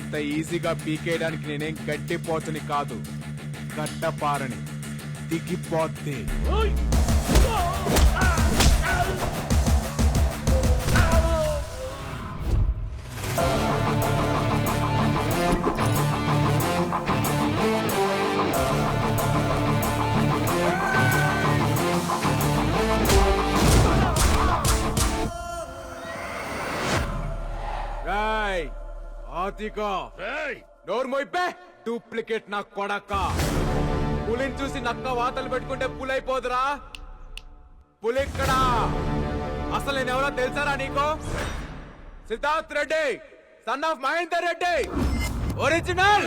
అంత ఈజీగా పీకేయడానికి నేనేం గట్టిపోతుని కాదు, గడ్డపారని దిగిపోద్ది. నోర్మోయిపే డూప్లికేట్ నా కొడక. పులిని చూసి నక్క వాతలు పెట్టుకుంటే పులైపోదురా. పులిక్కడా అసలు నేనెవరో తెలుసారా నీకు? Siddharth Reddy, son of Mahender Reddy, original.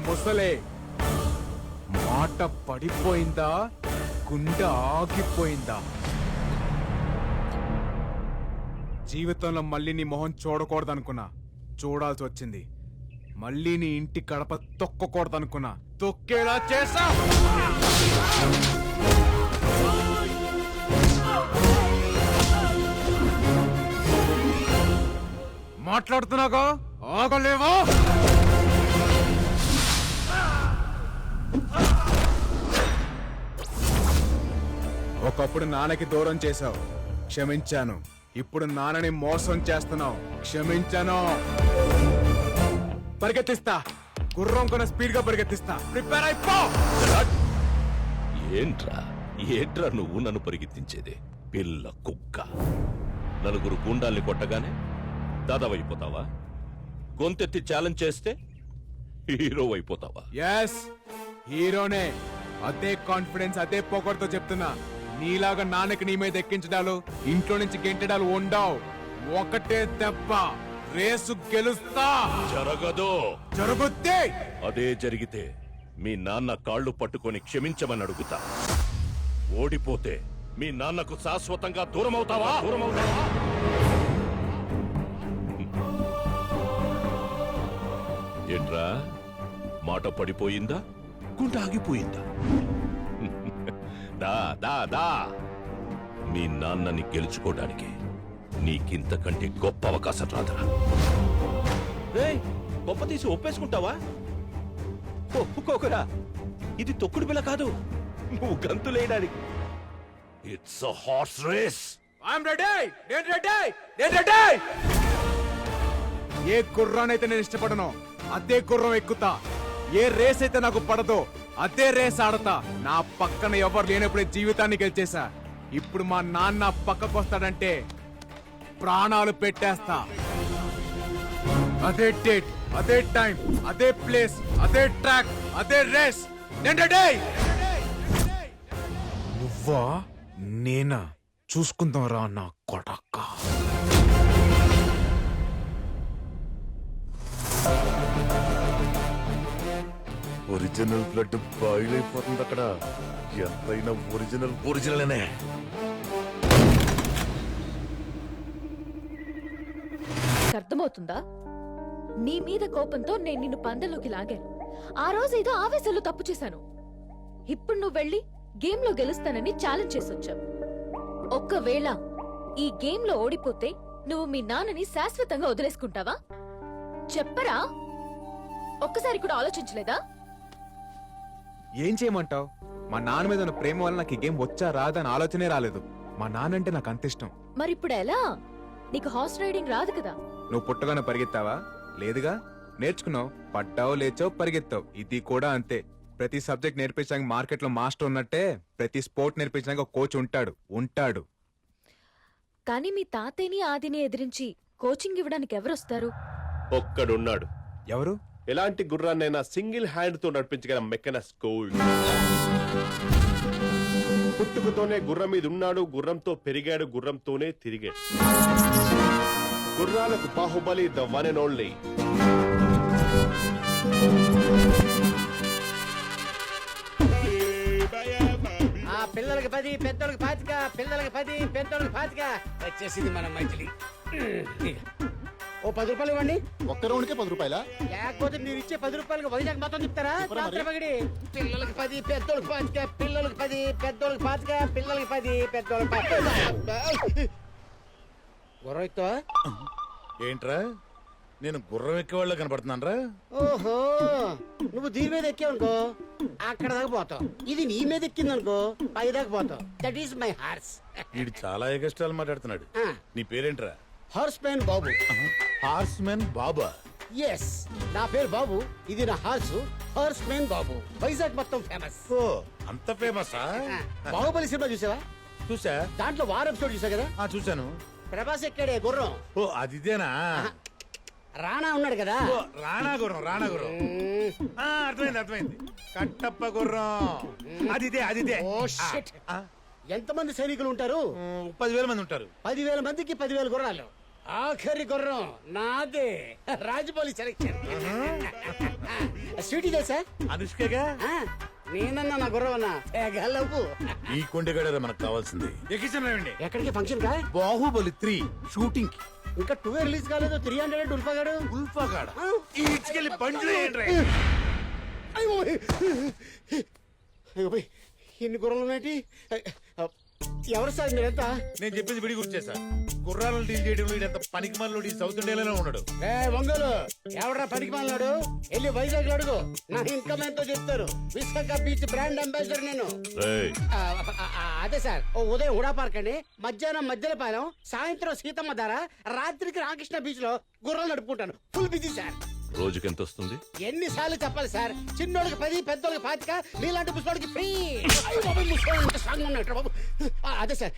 ముసలే మాట పడిపోయిందా, గుండె ఆగిపోయిందా? జీవితంలో మళ్ళీ నీ మొహం చూడకూడదనుకున్నా, చూడాల్సి వచ్చింది. మళ్ళీ నీ ఇంటి గడప తొక్కకూడదనుకున్నా, తొక్కేలా చేసా. మాట్లాడుతున్నాగా ఆగలేవా? ఒకప్పుడు నాన్నకి దూరం చేశావు, క్షమించాను. ఇప్పుడు నాన్నని మోసం చేస్తున్నావు, క్షమించాను. పరిగెత్తిస్తా, గుర్రం కొన స్పీడ్ గా పరిగెత్తిస్తా. ప్రిపేర్ అయిపో. ఏంట్రా నువ్వు నన్ను పరిగెత్తించేది? పిల్ల కుక్క. నలుగురు గుండాల్ని కొట్టగానే దాదావైపోతావా? గొంతెత్తి ఛాలెంజ్ చేస్తే హీరో అయిపోతావా? ఎస్, హీరోనే. అదే కాన్ఫిడెన్స్, అదే పొగర్తో చెప్తున్నా. నీలాగా నాన్నకి నీ మీద ఎక్కించడాలు, ఇంట్లో నుంచి గెంటడాలు ఉండవు. ఒకటే దెబ్బ, రేసు గెలుస్తా. జరగదు. జరుగుద్ది. అదే జరిగితే మీ నాన్న కాళ్ళు పట్టుకొని క్షమించమని అడుగుతా. ఓడిపోతే మీ నాన్నకు శాశ్వతంగా దూరం అవుతావా? ఏంట్రా, మాట పడిపోయిందా, గుండె ఆగిపోయిందా? దా దా దా. మీ నాన్నని గెలుచుకోవడానికి నీకింతకంటే గొప్ప అవకాశం రాదురా. గొప్ప తీసి ఒప్పేసుకుంటావా? ఒప్పుకోకురా, ఇది తొక్కుడు బిల్ల కాదు, నువ్వు గంతులేయడానికి. It's a horse race. I'm ready. నేను రెడీ. నేను రెడీ. ఏ గుర్రానైతే నేను ఇష్టపడను అదే గుర్రం ఎక్కుతా. ఏ రేస్ అయితే నాకు పడదో అదే రేస్ ఆడతా. నా పక్కన ఎవరు లేనప్పుడే జీవితాన్ని గెలిచేశా. ఇప్పుడు మా నాన్న పక్కకు వస్తాడంటే ప్రాణాలు పెట్టేస్తా. అదే డేట్, అదే టైం, అదే ప్లేస్, అదే ట్రాక్, అదే రేస్. నువ్వా నేనా చూసుకుందాం రా నా కొడక. ఒరిజినల్ బ్లడ్ బాయిల్ అయిపోతుంది అక్కడ. ఎంతైనా ఒరిజినల్ అనే. అర్థమవుతుందా? నీ మీద కోపంతో నేను నిన్ను పందెంలోకి లాగాను. ఆ రోజు ఏదో ఆవేశంలో తప్పు చేశాను. ఇప్పుడు నువ్వు వెళ్ళి గేమ్ లో గెలుస్తానని ఛాలెంజ్ చేసొచ్చావు. ఒక్కవేళ ఈ గేమ్ లో ఓడిపోతే నువ్వు మీ నాన్నని శాశ్వతంగా వదిలేసుకుంటావా? చెప్పరా? ఒక్కసారి కూడా ఆలోచించలేదా? ఏం చేయమంటావు? మా నాన్న మీద ఉన్న ప్రేమ వల్ల నాకు ఈ గేమ్ వచ్చా రాదా అని ఆలోచనే రాలేదు. మా నాన్న అంటే నాకు అంత ఇష్టం. మరిప్పుడు ఎలా? నీకు హార్స్ రైడింగ్ రాదు కదా? నువ్వు పుట్టగానే పరిగెత్తావా? లేదుగా. నేర్చుకున్నావు, పడ్డావు, లేచావు, పరిగెత్తావు. ఇది కూడా అంతే. ప్రతి సబ్జెక్ట్ నేర్పించడానికి మార్కెట్ లో మాస్టర్ ఉన్నట్టే ప్రతి స్పోర్ట్ నేర్పించడానికి ఒక కోచ్ ఉంటాడు. కానీ మీ తాతయ్యని ఆదిని ఎదిరించి కోచింగ్ ఇవ్వడానికి ఎవరొస్తారు? ఒక్కడున్నాడు. ఎవరు? ఎలాంటి గుర్రాన్నైనా సింగిల్ హ్యాండ్ తో నడిపించగల మెకనస్ గోల్డ్. పుట్టుకతోనే గుర్రం మీద ఉన్నాడు, గుర్రంతో పెరిగాడు, గుర్రంతోనే తిరిగాడు. గుర్రాలకు Baahubali, the one and only. పిల్లలకి 10, పెద్దోళ్ళకి 25, పిల్లలకి 10, పెద్దోళ్ళకి 25. వచ్చేసింది మన మైథిలి. ఓ 10 రూపాయలు ఇవ్వండి. ఒక్క రౌండ్కే 10 రూపాయలా? లేకపోతే మీరు ఇచ్చే 10 రూపాయలకు వైజాగ్ మొత్తం తిప్పుతారా? తిప్పరా మరి? జాతర పగిడి. పిల్లలకి 10, పెద్దోళ్ళకి 5, పిల్లలకి 10, పెద్దోళ్ళకి 5, పిల్లలకి 10, పెద్దోళ్ళకి 5. గుర్రం ఎక్కుతావా? ఏంట్రా నేను గుర్రం ఎక్కేవాళ్ళ కనపడుతున్నానరా? ఓహో, నువ్వు దీని మీద ఎక్కావనుకో అక్కడ దాకా పోతావు. ఇది నీ మీద ఎక్కిందనుకో పై దాకా పోతావు. That is my horse. వీడు చాలా ఎగస్ట్రాలు మాట్లాడుతున్నాడు. నీ పేరేంట్రా? హార్స్ మ్యాన్ బాబు. హార్స్ మెన్ బాబా? ఎస్, నా పేరు బాబు, ఇది నా హార్స్. హార్స్ మ్యాన్ బాబు వైజాగ్ మొత్తం ఫేమస్. ఓ అంత ఫేమసా? బాహుబలి సినిమా చూసావా? చూసా. దాంట్లో వార్ ఎపిసోడ్ చూసా కదా? చూసాను. ప్రభాస్ ఎక్కాడే గుర్రం. ఓ అదిదేనా? రాణా ఉన్నాడు కదా? ఓ రాణా గుర్రం, రాణా గుర్రం. అర్థమైంది అర్థమైంది. కట్టప్ప గుర్రం. అదిదే అదిదే. Oh shit. ఎంతమంది సైనికులు ఉంటారు? 10,000 మంది ఉంటారు. 10,000 మందికి 10,000 గుర్రాలు. ఆఖరి గుర్రం నాదే. రాజమౌళి సెలెక్షన్. స్వీటీ తెలుసా? అనుష్కగా నేనన్నా నా గుర్రం అన్నా తెగలవు. ఈ కొండగడ మనకు కావాల్సింది. ఎక్కించండి. ఎక్కడికి ఫంక్షన్ కా? బాహుబలి 3 షూటింగ్ కి. ఇంకా 2 రిలీజ్ కాలేదు. 300 ఉల్ఫాగాడు. ఉల్ఫాగాడ ఈడ్చుకెళ్ళి బండ్లు ఏంట్రా? అయ్యో పోయ్, ఇన్ని గుర్రాలు ఉన్నాయి. ఎవరు సార్ మీరెంత? నేను చెప్పింది విడి గుర్తు చేశా. గుర్రాలను డీల్ చేయడంలో ఎంత పనికి మనలో సౌత్ ఇండియాలోనే ఉన్నాడు. ఒంగోలు ఎవడరా పనికి మాలినాడు? వెళ్ళి వైజాగ్ అడుగు. నా ఇన్కమ్ ఎంతో చెప్తారు. విశాఖ బీచ్ బ్రాండ్ అంబాసిడర్ నేను. రేయ్, అదే సార్, ఓ ఉదయం హుడా పార్క్ అండి, మధ్యాహ్నం మధ్యలపాలెం, సాయంత్రం సీతమ్మ ధార, రాత్రికి రామకృష్ణ బీచ్ లో గుర్రాలు నడుపుకుంటాను. Full busy sir. రోజుకెంత వస్తుంది? ఎన్నిసార్లు చెప్పాలి సార్? చిన్నోడికి 10, పెద్దోడికి 25, మీలాంటి ముసలోడికి ఫ్రీ. స్ట్రాంగ్ ఉన్నట్టు బాబు. అదే సార్,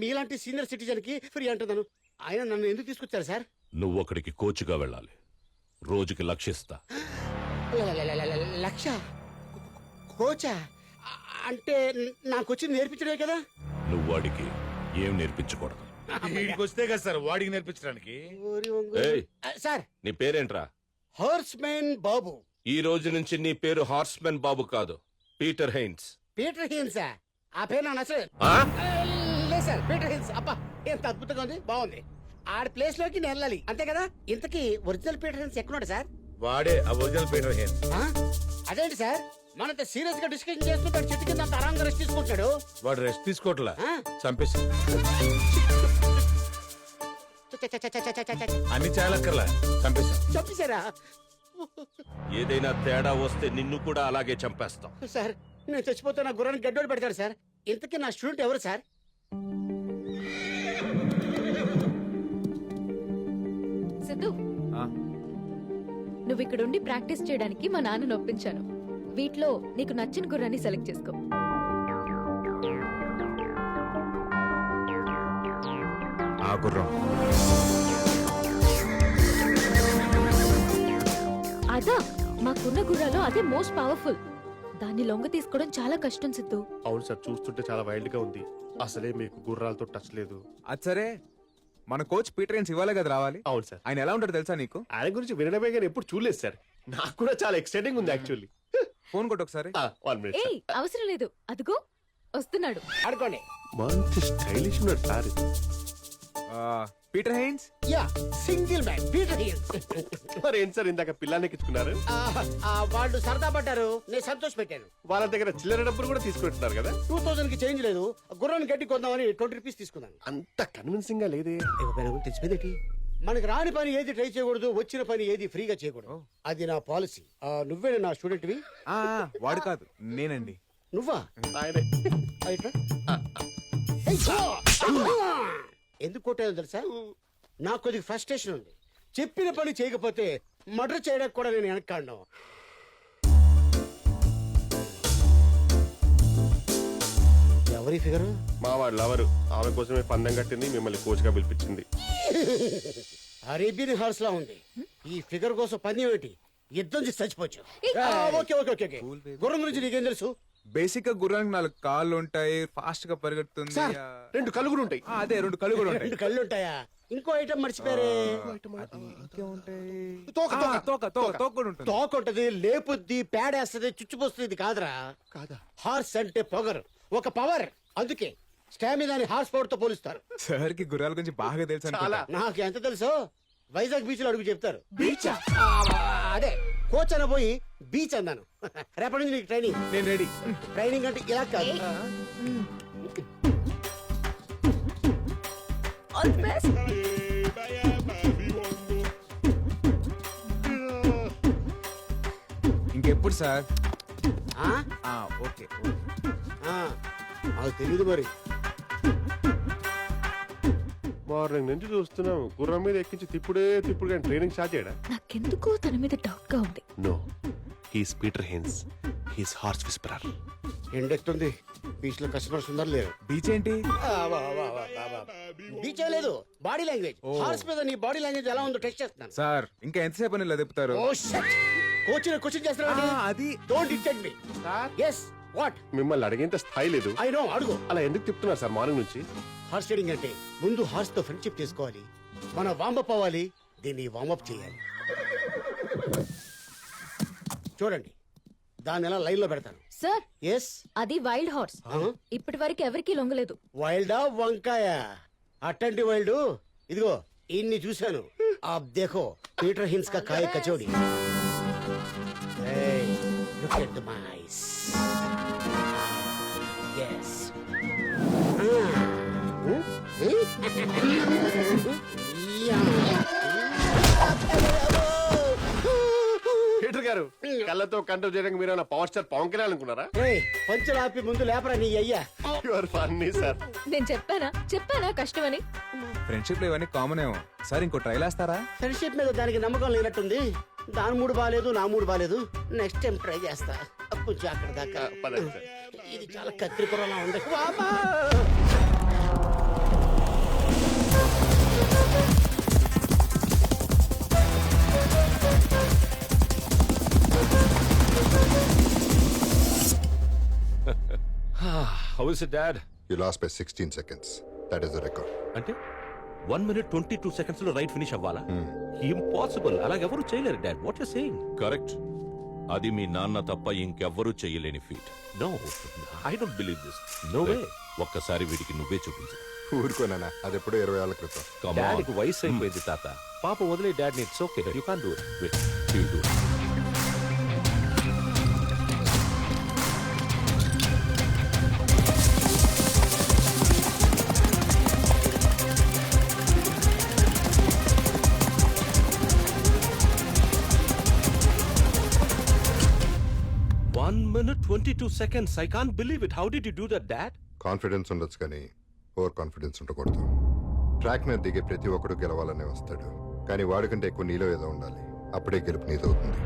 మీలాంటి సీనియర్ సిటిజన్ కి ఫ్రీ అంటున్నాను. ఆయన నన్ను ఎందుకు తీసుకొచ్చారు సార్? నువ్వు అక్కడికి కోచ్గా వెళ్ళాలి. రోజుకి లక్షిస్తా. లక్ష కోచా? అంటే నాకు వచ్చి నేర్పించడే కదా? నువ్వు వాడికి ఏం నేర్పించకూడదు. వీడికి వస్తే కదా సార్ వాడికి నేర్పించడానికి. ఏయ్, సార్, నీ పేరేంట్రా? హార్స్ మ్యాన్ బాబు. ఈ రోజు నుంచి నీ పేరు హార్స్మెన్ బాబు కాదు, పీటర్ హెయిన్స్. Peter Hince. ఆ పేరు నా నచ్చలేదు. ఆ? లేదు సార్, పీటర్ హిన్స్. అబ్బా ఎంత అద్భుతంగా ఉంది, బాగుంది. ఆడ ప్లేస్ లోకి నేను వెళ్ళాలి అంతే కదా? ఇంతకీ ఒరిజినల్ పీటర్ హిన్స్ ఎక్కడున్నాడు సార్? వాడే ఆ ఒరిజినల్ పీటర్ హెయిన్స్. అదేంటి సార్, మనంత సీరియస్ గా డిస్కషన్ చేస్తుంటాడు, చెట్టు కింద అంత ఆరాంగా రెస్ట్ తీసుకుంటాడు. వాడు రెస్ట్ తీసుకోవట్లా, ఆ? చంపేసి. అన్ని చాలక్కర్లా, చంపేశాం. చంపేశారా? ఏదైనా తేడా వస్తే నిన్ను కూడా అలాగే చంపేస్తాం. సార్, నేను చచ్చిపోతే నా గుర్రాన్ని గడ్డోడు పెడతాడు సార్. ఇంతకీ నా స్టూడెంట్ ఎవరు సార్? సిద్ధు, నువ్వు ఇక్కడుండి ప్రాక్టీస్ చేయడానికి మా నాన్నను ఒప్పించాను. వీటిలో నీకు నచ్చిన గుర్రాన్ని సెలెక్ట్ చేసుకో. ఆ గుర్రం. అదా మాకున్న గుర్రాలో అదే మోస్ట్ పవర్ఫుల్. దాన్ని లొంగ తీసుకోవడం చాలా కష్టం సిద్ధు. అవును సార్, చూస్తుంటే చాలా వైల్డ్ గా ఉంది. అసలే మీకు గుర్రాలతో టచ్ లేదు. అది సరే, మన కోచ్ పీటర్ హెయిన్స్ ఇవ్వాలే కదా రావాలి. అవును సార్, ఆయన ఎలా ఉంటాడు తెలుసా నీకు? ఆయన గురించి వినడమే కానీ ఎప్పుడు చూడలేదు సార్. నాకు కూడా చాలా ఎక్సైటింగ్ ఉంది యాక్చువల్లీ. ఫోన్ కొట్టు ఒకసారి. 1 minute ఏయ్, అవసరం లేదు, అదిగో వస్తున్నాడు. ఆడుకోండి. మంచి స్టైలిష్ ఉన్నాడు sir. Peter Hein. Yeah, single man Peter Hein. మరి ఏంటి సార్ ఇందాక పిల్లాన్ని ఎక్కించుకున్నారు? వాళ్ళు సరదా పడ్డారు, నేను సంతోష పెట్టాను. వాళ్ళ దగ్గర చిల్లర డబ్బులు కూడా తీసుకుంటున్నారు కదా? 2000 కి చేంజ్ లేదు. గుర్రాన్ని గట్టి కొందామని 20 రూపీస్ తీసుకున్నాను. అంత కన్విన్సింగ్ గా లేదే. తెలిసిపోయింది. మనకి రాని పని ఏది ట్రై చేయకూడదు, వచ్చిన పని ఏది ఫ్రీగా చేయకూడదు. అది నా పాలసీ. నువ్వే నా స్టూడెంట్వి? వాడు కాదు, నేనండి. నువ్వా? ఆయనే. ఇట్రా. ఎందుకు కొట్టానో తెలుసా? నాకు కొద్దిగా ఫ్రస్ట్రేషన్ ఉంది. చెప్పిన పని చేయకపోతే మర్డర్ చేయడానికి కూడా నేను వెనక్కాడను. ఎవరి ఫిగరు? మా వాడు లవరు. ఆమె కోసమే పందెం కట్టింది, మిమ్మల్ని కోచ్ గా పిలిపించింది. అరేబియన్ హార్స్ లా ఉంది. ఈ ఫిగర్ కోసం పందెం ఏంటి? యుద్ధం చేసి చచ్చిపోవచ్చు. Okay okay okay okay. గుర్రం గురించి నీకేం తెలుసు? బేసిక్ గా గుర్రానికి 4 కాళ్ళు ఉంటాయి, ఫాస్ట్ గా పరిగెడుతుంది. సార్, 2 కళ్ళు కూడా ఉంటాయి. అదే 2 కళ్ళు కూడా ఉంటాయి. 2 కళ్ళు ఉంటాయా? ఇంకో ఐటమ్ మర్చిపోయారే. తోక కూడా ఉంటుంది. తోక ఉంటది, లేపుద్ది, పేడేస్తది, చుచ్చిపోస్తుంది. ఇది కాదురా. కాదా? హార్స్ అంటే పొగరు, ఒక పవర్. అందుకే స్టామినాని హార్స్ పవర్ తో పోలుస్తారు. సార్ కి గుర్రాల గురించి బాగా తెలుసు అనుకుంటా. నాకు ఎంత తెలుసు? వైజాగ్ బీచ్ లో అడుగు చెప్తారు బీచ్ అదే కోచ్ అన్న పోయి బీచ్ అన్నాను రేపటి నుంచి నీకు ట్రైనింగ్. నేను రెడీ. ట్రైనింగ్ అంటే ఇలా కాదు. All the best. ఇంకెప్పుడు సార్? ఆ? ఓకే. ఆ, నాకు తెలియదు మరి. మార్నింగ్ నుంచి చూస్తున్నాం గుర్రం మీద ఎక్కించి తిప్పుడు కానీ ట్రైనింగ్ స్టార్ట్ చేయడా? నాకెందుకో తన మీద డౌట్ గా ఉంది. No, he's Peter Hein, he's horse whisperer. ఎండెక్తుంది. బీచ్ లో కస్టమర్స్ ఉన్నారు లేరు. బీచ్ ఏంటి? బీచ్ ఏ లేదు, బాడీ లాంగ్వేజ్. హార్స్ మీద నీ బాడీ లాంగ్వేజ్ ఎలా ఉందో టెస్ట్ చేస్తున్నాను. సార్ ఇంకా ఎంతసేపు అని ఇలా తిప్పుతారు? ఓ షట్, కోచ్ క్వశ్చన్ చేస్తున్నావు. అది don't detect me. yes what? మిమ్మల్ని అడిగేంత స్థాయి లేదు. I know, అడుగు. అలా ఎందుకు తిప్పుతున్నారు సార్ మార్నింగ్ నుంచి? హార్స్ రైడింగ్ అంటే ముందు హార్స్ తో ఫ్రెండ్షిప్ చేసుకోవాలి, మన వామప్ అవ్వాలి, దీన్ని వామప్ చేయాలి. చూడండి, దాన్ని ఎలా లైన్ లో పెడతాను. సార్ ఎస్, అది వైల్డ్ హార్స్. ఇప్పటి వరకు ఎవరికీ లొంగలేదు. వైల్డా వంకాయ? అట్టంటి వైల్డ్ ఇదిగో ఇన్ని చూశాను. ఆప్ దేఖో, పీటర్ హిన్స్ కా కాయ kachori. Hey, look at the mice. Yes. Peter గారు, కళ్ళతో కంట్రోల్ చేయడానికి మీరు పవర్ స్టార్ పవన్ కళ్యాణ్ అనుకున్నారా? పంచులు ఆపి ముందు లేపరా నీ అయ్యా. You are funny sir. నేను చెప్పానా కష్టమని. ఫ్రెండ్షిప్ లో ఇవన్నీ కామన్ ఏమో. సార్ ఇంకో ట్రైల్ వేస్తారా? ఫ్రెండ్షిప్ మీద దానికి నమ్మకం లేనట్టుంది. దాని మూడు బాగాలేదు, నా మూడు బాగాలేదు. నెక్స్ట్ టైం ట్రై చేస్తా. కొంచెం అక్కడ దాకా. పదండి సార్. ఇది చాలా కత్తిరిపురలా ఉంది. వామ్మా! How is it dad? You lost by 16 seconds. That is the record. అంటే 1 minute 22 seconds లో రైట్ ఫినిష్ అవ్వాలా? ఇంపాసిబుల్. అలాగెవరు చేయలేరు dad. What you saying? Correct. అది మీ నాన్న తప్ప ఇంకెవ్వరూ చేయలేని feat. No, I don't believe this. No way. ఒక్కసారి వీడికి నువ్వే చూపించు. ఊరుకోనా, అది ఎప్పుడో 20 ఏళ్ల క్రితం. డాడీకి వయసు అయిపోయింది తాత. పాప వదిలే dad. It's okay, you can't do it. Wait, you do it. One minute 22 seconds. I can't believe it. How did you do that, Dad? Confidence ఉండొచ్చు కానీ ఓవర్ కాన్ఫిడెన్స్ ఉండకూడదు. ట్రాక్ మీద దిగే ప్రతి ఒక్కడు గెలవాలనే వస్తాడు, కానీ వాడికంటే ఎక్కువ నీలో ఏదో ఉండాలి. అప్పుడే గెలుపు నీదవుతుంది.